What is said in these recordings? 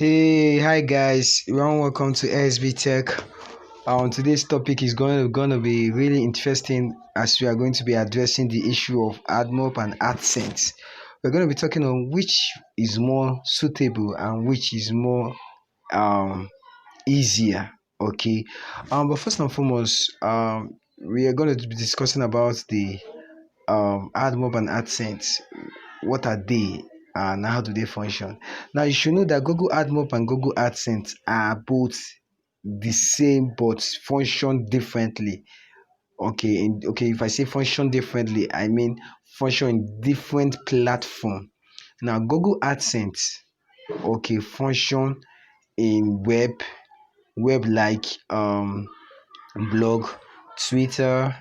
Hey, hi guys, welcome to SB Tech. Today's topic is going to be really interesting as we are going to be addressing the issue of Admob and AdSense. We're going to be talking on which is more suitable and which is more um easier. Okay. But first and foremost, we are going to be discussing about the Admob and AdSense. What are they and how do they function? Now you should know that Google AdMob and Google AdSense are both the same but function differently. Okay, if I say function differently, I mean function in different platform. Now Google AdSense, okay, function in web like blog, Twitter,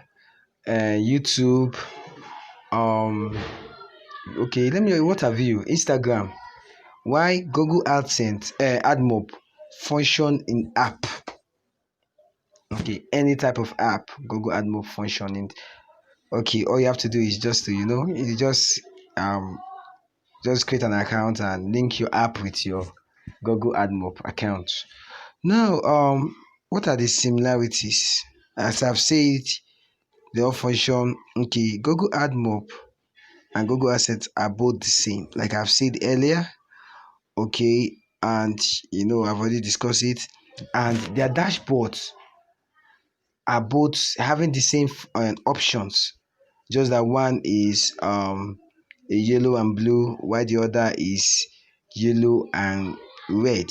YouTube, um okay, let me what have you? Instagram. Why Google AdSense, AdMob function in app. Okay, any type of app, Google AdMob function in. Okay, all you have to do is just to you just create an account and link your app with your Google AdMob account. Now, what are the similarities? As I've said, they all function. Okay, Google AdMob and Google AdSense are both the same. Like I've said earlier, okay, and I've already discussed it, and their dashboards are both having the same options, just that one is a yellow and blue while the other is yellow and red.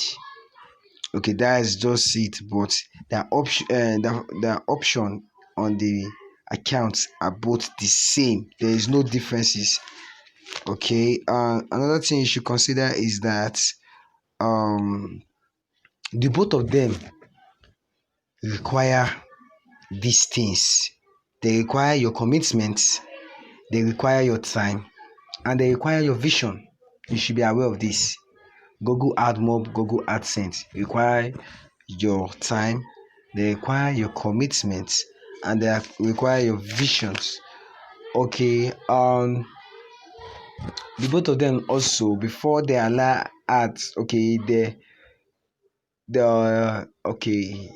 Okay, that is just it, but the option on the accounts are both the same. There is no differences. Okay, another thing you should consider is that um the both of them require these things. They require your commitment, they require your time, and they require your vision. You should be aware of this. Google AdMob, Google AdSense require your time, they require your commitment, and they require your visions. Okay, the both of them also, before they allow ads, okay, okay,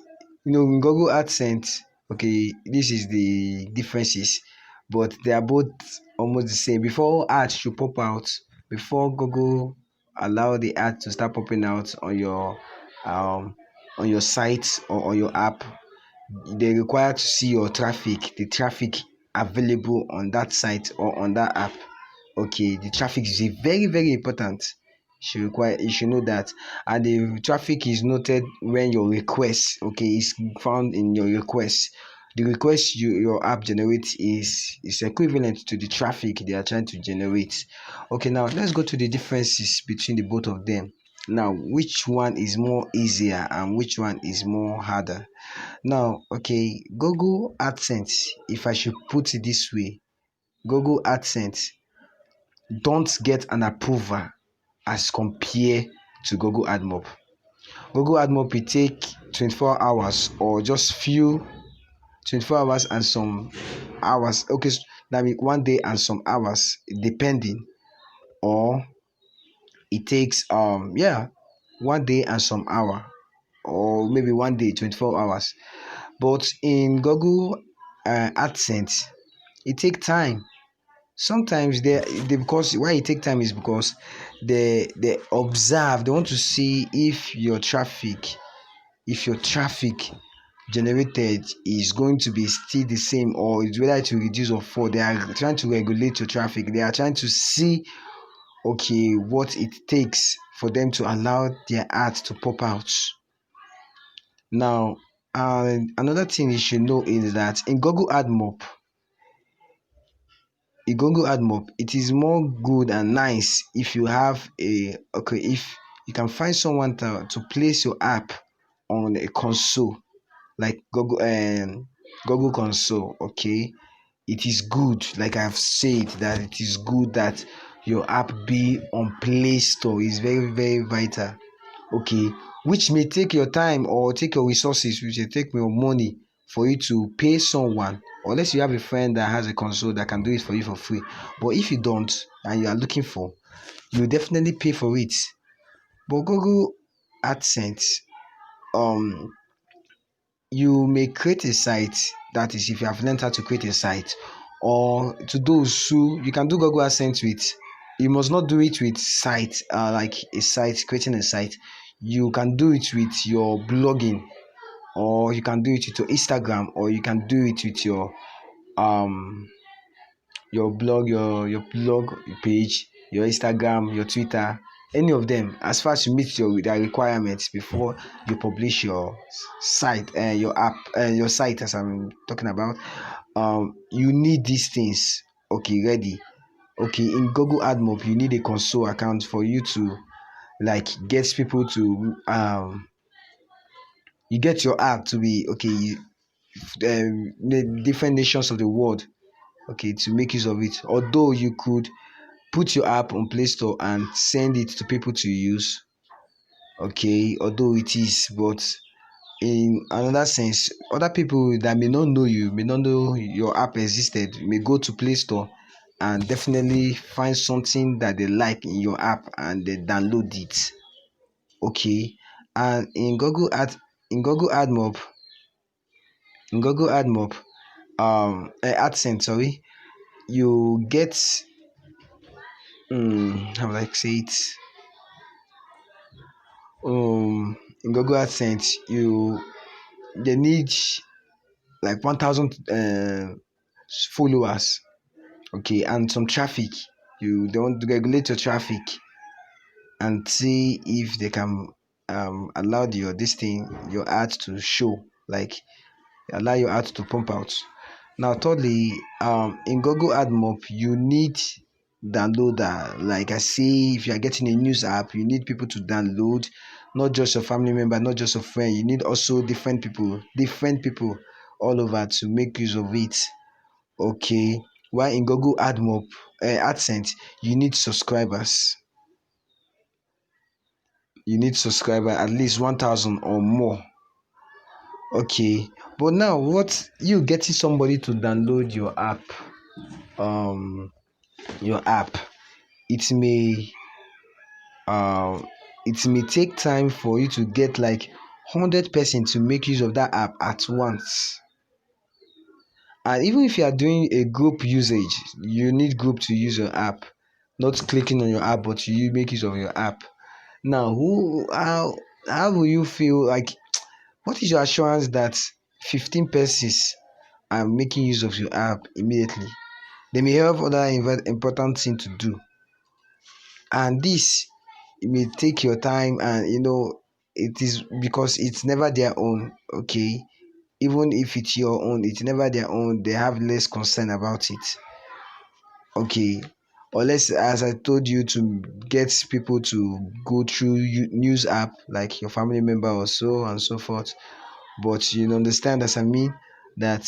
in Google AdSense, okay, this is the differences, but they are both almost the same. Before ads should pop out, before Google allow the ad to start popping out um on your site or on your app, they require to see your traffic, the traffic available on that site or on that app. Okay, the traffic is very very important. You should know that, and the traffic is noted when your request, okay, is found in your request. The request your app generates is equivalent to the traffic they are trying to generate. Okay, now let's go to the differences between the both of them. Now, which one is more easier and which one is more harder? Now, okay, Google AdSense, if I should put it this way, Google AdSense don't get an approval as compared to Google AdMob. Google AdMob will take 24 hours or just few 24 hours and some hours. Okay, that means one day and some hours depending, or it takes one day and some hour, or maybe one day 24 hours. But in Google AdSense, it take time. Sometimes they because why it take time is because they observe, they want to see if your traffic generated is going to be still the same, or is whether to reduce or fall. They are trying to regulate your traffic. They are trying to see, okay, what it takes for them to allow their ads to pop out. Now, another thing you should know is that in Google AdMob, it is more good and nice if you have if you can find someone to place your app on a console like Google console. Okay, it is good, like I've said, that it is good that your app be on Play Store. Is very very vital. Okay, which may take your time or take your resources, which may take your money for you to pay someone, unless you have a friend that has a console that can do it for you for free. But if you don't and you are looking for, you definitely pay for it. But Google AdSense, um you may create a site. That is, if you have learned how to create a site, or to those who you can do Google AdSense with. You must not do it with site, like a site, creating a site. You can do it with your blogging, or you can do it with your Instagram, or you can do it with um your blog page, your Instagram, your Twitter, any of them, as far as you meet their requirements before you publish your site, your app, your site, as I'm talking about. You need these things. Okay, ready. Okay, in Google AdMob, you need a console account for you to like get people to you get your app to be okay. The different nations of the world, okay, to make use of it. Although you could put your app on Play Store and send it to people to use, okay, although it is, but in another sense, other people that may not know you, may not know your app existed, may go to Play Store and definitely find something that they like in your app and they download it. Okay, and in Google AdMob, in Google AdMob, AdSense, sorry, you get how would I say it? In Google AdSense, they need like 1,000 followers, okay, and some traffic. They want to regulate your traffic and see if they can allow your ad to show, like allow your ad to pump out. Now, thirdly, in Google AdMob, you need downloader. Like I say, if you are getting a news app, you need people to download, not just your family member, not just your friend. You need also different people all over to make use of it. Okay. While in Google AdMob, AdSense, you need subscribers. You need subscriber at least 1,000 or more. Okay. But now, what you getting somebody to download um your app, it may it may take time for you to get like 100 person to make use of that app at once. And even if you are doing a group usage, you need group to use your app, not clicking on your app, but you make use of your app. Now, how will you feel like? What is your assurance that 15 persons are making use of your app immediately? They may have other important thing to do, and this, it may take your time, and it is because it's never their own. Okay, even if it's your own, it's never their own. They have less concern about it. Okay, unless, as I told you, to get people to go through news app like your family member or so and so forth. But you understand, as I mean, that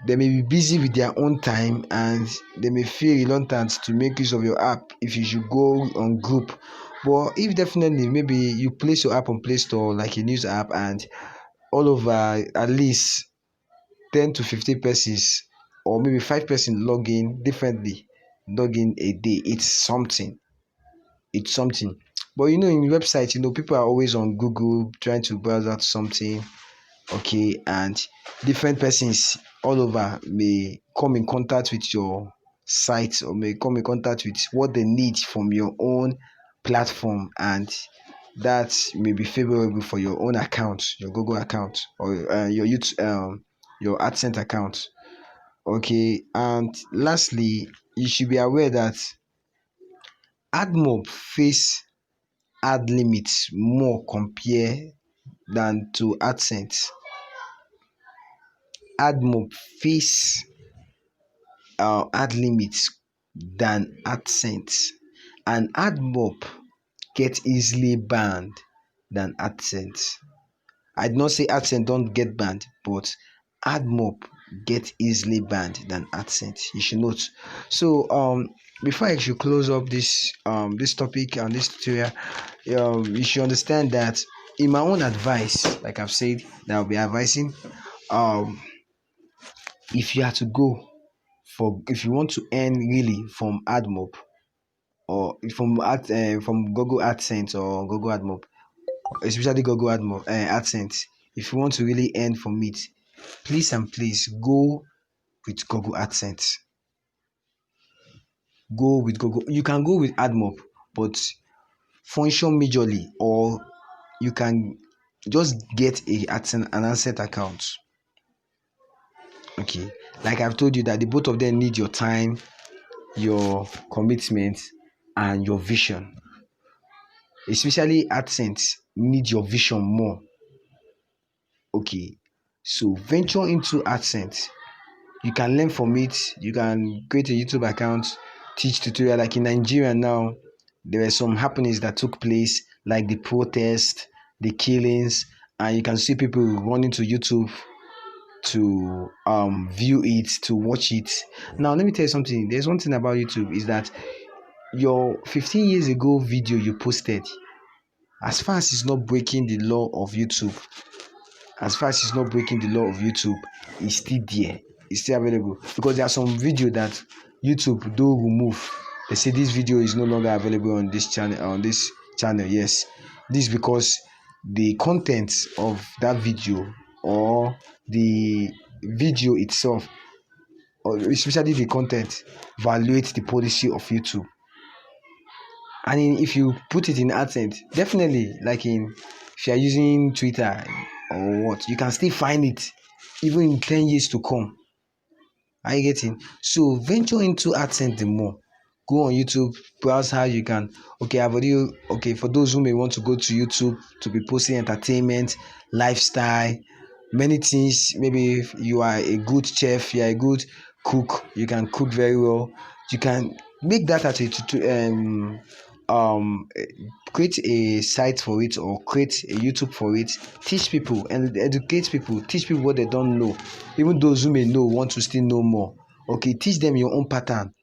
they may be busy with their own time and they may feel reluctant to make use of your app if you should go on group. But if definitely maybe you place your app on Play Store like a news app, and all over at least 10 to 15 persons, or maybe 5 person log in differently, log in a day, it's something. But in websites, people are always on Google trying to browse out something. Okay, and different persons all over may come in contact with your site, or may come in contact with what they need from your own platform, and that may be favorable for your own account, your Google account, or your YouTube, your AdSense account. Okay, and lastly, you should be aware that AdMob face ad limits more compare than to AdSense. AdMob face ad limits than AdSense, and AdMob get easily banned than AdSense. I did not say AdSense don't get banned, but AdMob get easily banned than AdSense. You should note. So before I should close up this topic and this tutorial, you should understand that in my own advice, like I've said, that I'll be advising, um if you are to go if you want to earn really from AdMob, or from Google AdSense or Google AdMob, especially Google AdSense. If you want to really earn from it, please and please go with Google AdSense. Go with Google. You can go with Admob, but function majorly, or you can just get an AdSense account. Okay, like I've told you that the both of them need your time, your commitment, and your vision. Especially AdSense need your vision more. Okay, so venture into AdSense. You can learn from it. You can create a YouTube account, teach tutorial. Like in Nigeria now, there were some happenings that took place, like the protest, the killings, and you can see people running to YouTube to view it, to watch it. Now let me tell you something. There's one thing about YouTube is that your 15 years ago video you posted, as far as it's not breaking the law of YouTube, it's still there, it's still available. Because there are some video that YouTube do remove. They say this video is no longer available on this channel. Yes, this is because the content of that video, or the video itself, or especially the content, violates the policy of YouTube. And if you put it in AdSense, definitely, like if you are using Twitter or what, you can still find it even in 10 years to come. Are you getting? So venture into AdSense the more. Go on YouTube, browse how you can. Okay, for those who may want to go to YouTube to be posting entertainment, lifestyle, many things. Maybe if you are a good chef, you are a good cook, you can cook very well. You can make that as create a site for it, or create a YouTube for it. Teach people and educate people. Teach people what they don't know. Even those who may know want to still know more. Okay, teach them your own pattern,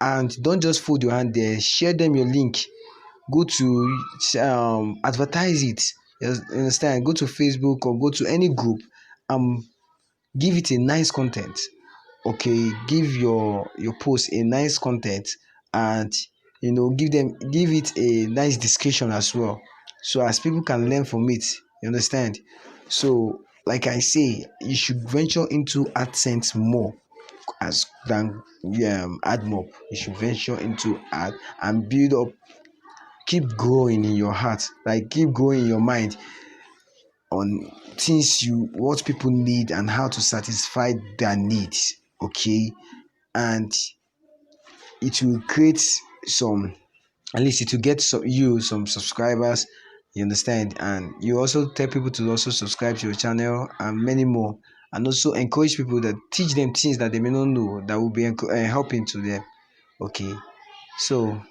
and don't just fold your hand there. Share them your link. Go to advertise it. You understand? Go to Facebook or go to any group. Give it a nice content. Okay, give your post a nice content, and give it a nice description as well, so as people can learn from it. You understand? So like I say, you should venture into AdSense more as than Admob. You should venture into ad and build up. Keep growing in your heart, like keep growing in your mind on what people need and how to satisfy their needs. Okay, and it will create some, at least it will get some subscribers. You understand? And you also tell people to also subscribe to your channel, and many more. And also encourage people, that teach them things that they may not know, that will be helping to them. Okay, so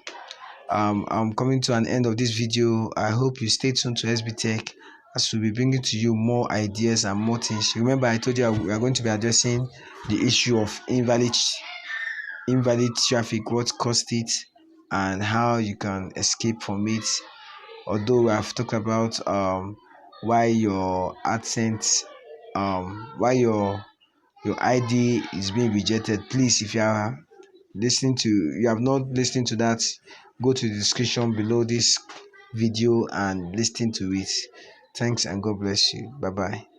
I'm coming to an end of this video. I hope you stay tuned to SB Tech, as we'll be bringing to you more ideas and more things. Remember, I told you we are going to be addressing the issue of invalid traffic, what caused it, and how you can escape from it. Although we have talked about why your AdSense, why your ID is being rejected. Please, if you have not listened to that, go to the description below this video and listen to it. Thanks, and God bless you. Bye bye.